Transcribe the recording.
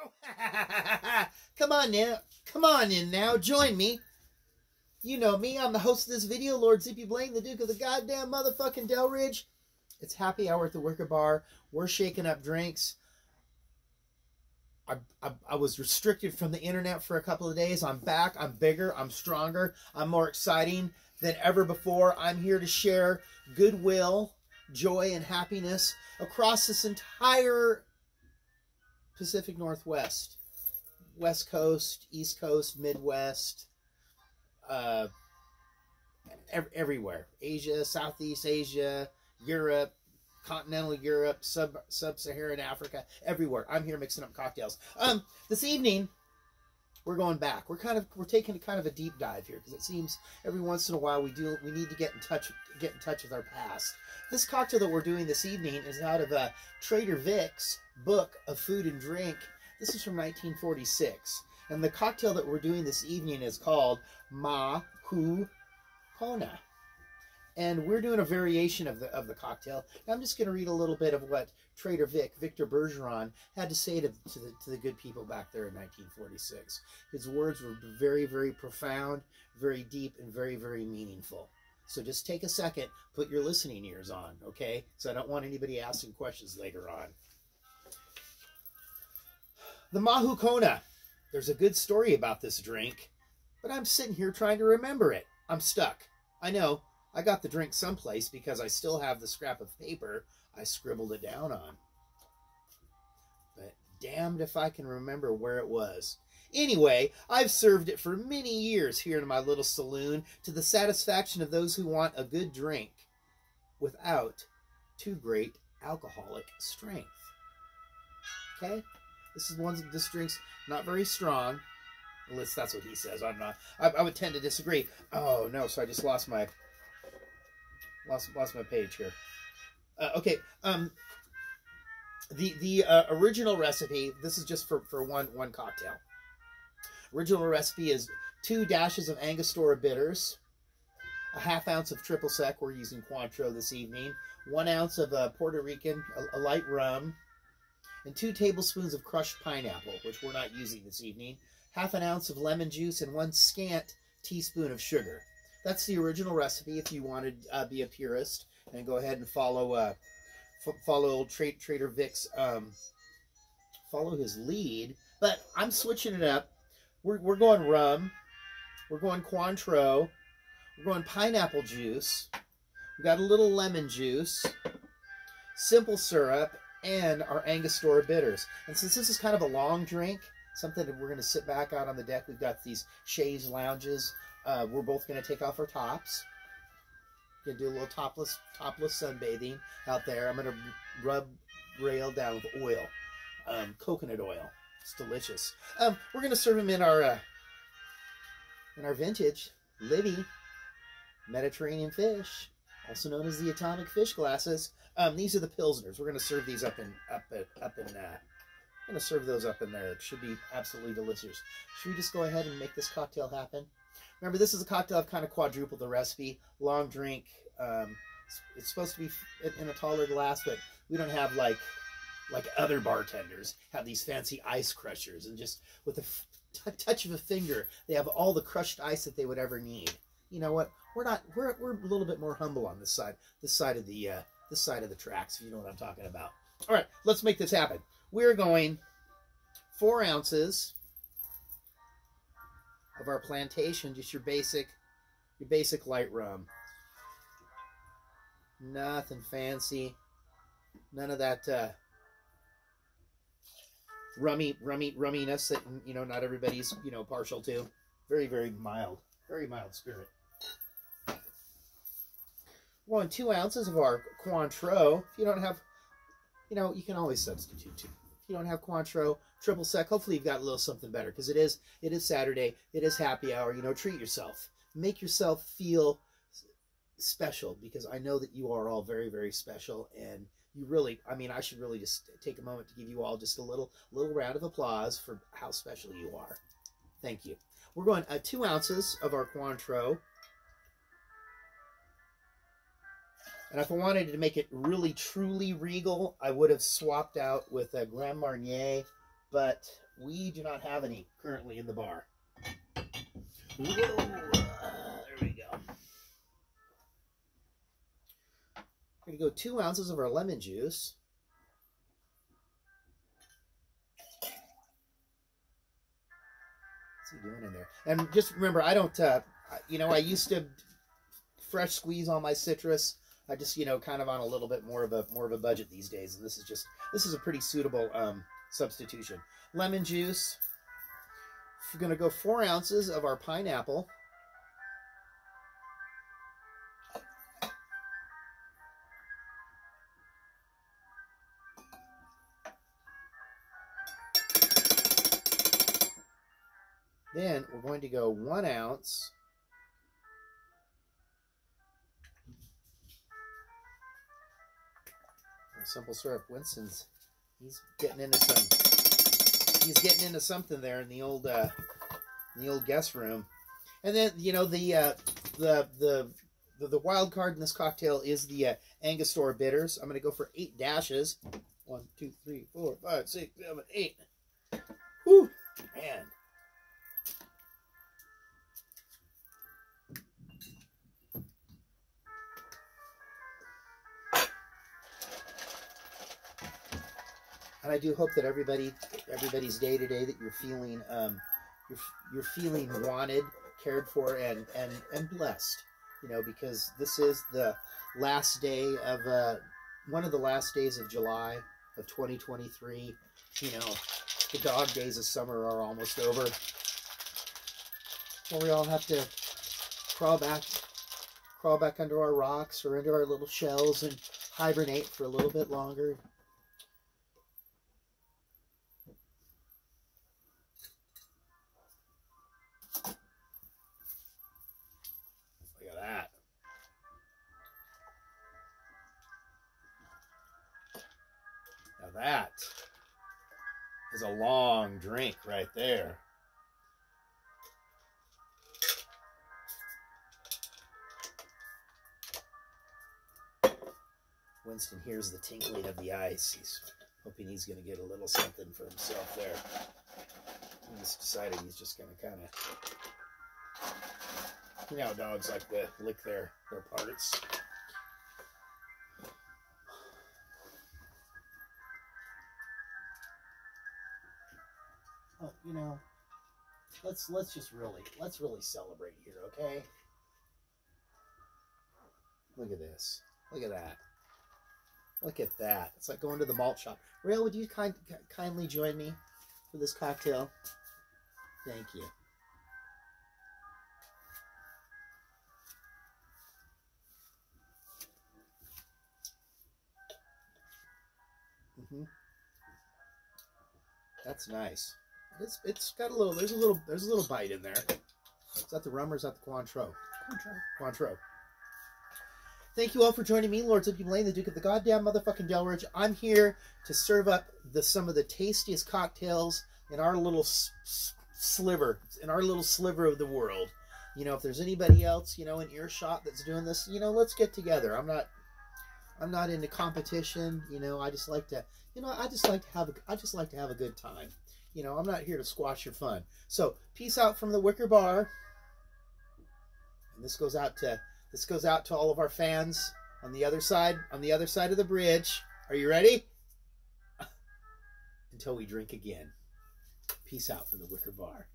Oh, come on now. Come on in now. Join me. You know me. I'm the host of this video, Lord Zippy Blaine, the Duke of the goddamn motherfucking Del Ridge. It's happy hour at the Wicker Bar. We're shaking up drinks. I was restricted from the internet for a couple of days. I'm back. I'm bigger. I'm stronger. I'm more exciting than ever before. I'm here to share goodwill, joy, and happiness across this entire Pacific Northwest. West Coast, East Coast, Midwest, everywhere. Asia, Southeast Asia, Europe, continental Europe, sub-Saharan Africa, everywhere. I'm here mixing up cocktails. This evening, we're going back. We're taking kind of a deep dive here because it seems every once in a while we need to get in touch with our past. This cocktail that we're doing this evening is out of Trader Vic's book of food and drink. This is from 1946, and the cocktail that we're doing this evening is called MAHUKONA. And we're doing a variation of the cocktail. And I'm just going to read a little bit of what Trader Vic, Victor Bergeron, had to say to the good people back there in 1946. His words were very, very profound, very deep, and very, very meaningful. So just take a second, put your listening ears on, okay? So I don't want anybody asking questions later on. The MAHUKONA. There's a good story about this drink, but I'm sitting here trying to remember it. I'm stuck. I know. I got the drink someplace because I still have the scrap of paper I scribbled it down on. But damned if I can remember where it was. Anyway, I've served it for many years here in my little saloon to the satisfaction of those who want a good drink without too great alcoholic strength. Okay? This drink's not very strong. At least that's what he says. I'm not. I would tend to disagree. Oh no, so I just lost my page here. Okay. The original recipe. This is just for one cocktail. Original recipe is 2 dashes of Angostura bitters, a ½ ounce of triple sec. We're using Cointreau this evening. 1 ounce of Puerto Rican, a light rum, and 2 tablespoons of crushed pineapple, which we're not using this evening. ½ an ounce of lemon juice and 1 scant teaspoon of sugar. That's the original recipe. If you want to be a purist and go ahead and follow Trader Vic's follow his lead, but I'm switching it up. We're going rum, we're going Cointreau, we're going pineapple juice. We got a little lemon juice, simple syrup, and our Angostura bitters. And since this is kind of a long drink, something that we're going to sit back out on the deck. We've got these chaise lounges. We're both going to take off our tops. Going to do a little topless sunbathing out there. I'm going to rub rail down with oil, coconut oil. It's delicious. We're going to serve them in our vintage Libby Mediterranean fish, also known as the atomic fish glasses. These are the Pilsners. We're going to serve these up in I'm going to serve those up in there. It should be absolutely delicious. Should we just go ahead and make this cocktail happen? Remember, this is a cocktail. I've kind of quadrupled the recipe. Long drink. It's supposed to be in a taller glass, but we don't have like other bartenders have these fancy ice crushers, and just with a touch of a finger, they have all the crushed ice that they would ever need. You know what? We're a little bit more humble on this side of the tracks, if you know what I'm talking about. All right, let's make this happen. We're going 4 ounces of our plantation, just your basic light rum. Nothing fancy. None of that rumminess that not everybody's partial to. Very, very mild spirit. We're on 2 ounces of our Cointreau. If you don't have, you can always substitute too. If you don't have Cointreau, triple sec, hopefully you've got a little something better, because it is Saturday. It is happy hour. Treat yourself. Make yourself feel special, because I know that you are all very, very special, and you really, I should really just take a moment to give you all just a little round of applause for how special you are. Thank you. We're going 2 ounces of our Cointreau. And if I wanted to make it really, truly regal, I would have swapped out with a Grand Marnier but we do not have any currently in the bar. Whoa, there we go. We're going to go 2 ounces of our lemon juice. What's he doing in there? And just remember, I don't, you know, I used to fresh squeeze all my citrus. I just, you know, kind of on a little bit more of a budget these days, and this is a pretty suitable substitution. Lemon juice. We're going to go 4 ounces of our pineapple. Then we're going to go 1 ounce of simple syrup. Winston's, he's getting into something there in the old guest room. And then, you know, the wild card in this cocktail is the Angostura bitters. I'm going to go for 8 dashes. 1, 2, 3, 4, 5, 6, 7, 8. Whew, man. And I do hope that everybody's day to day that you're feeling you're feeling wanted, cared for, and blessed. You know, because this is the last day of one of the last days of July of 2023. You know, the dog days of summer are almost over. Well, we all have to crawl back under our rocks or into our little shells and hibernate for a little bit longer. That is a long drink right there. Winston hears the tinkling of the ice. He's hoping he's going to get a little something for himself there. He's decided he's just going to kind of, you know, dogs like to lick their parts. Oh, you know, let's really celebrate here, okay? Look at this. Look at that. Look at that. It's like going to the malt shop. Rael, would you kindly join me for this cocktail? Thank you. That's nice. It's got a little. There's a little bite in there. Is that the rum or is that the Cointreau? Cointreau. Thank you all for joining me, Lord Zippy Blaine, the Duke of the goddamn motherfucking Delridge. I'm here to serve up some of the tastiest cocktails in our little sliver of the world. You know, if there's anybody else, you know, in earshot that's doing this, you know, let's get together. I'm not into competition. You know, I just like to have a good time. You know, I'm not here to squash your fun. So, peace out from the Wicker Bar. And this goes out to all of our fans on the other side of the bridge. Are you ready? Until we drink again. Peace out from the Wicker Bar.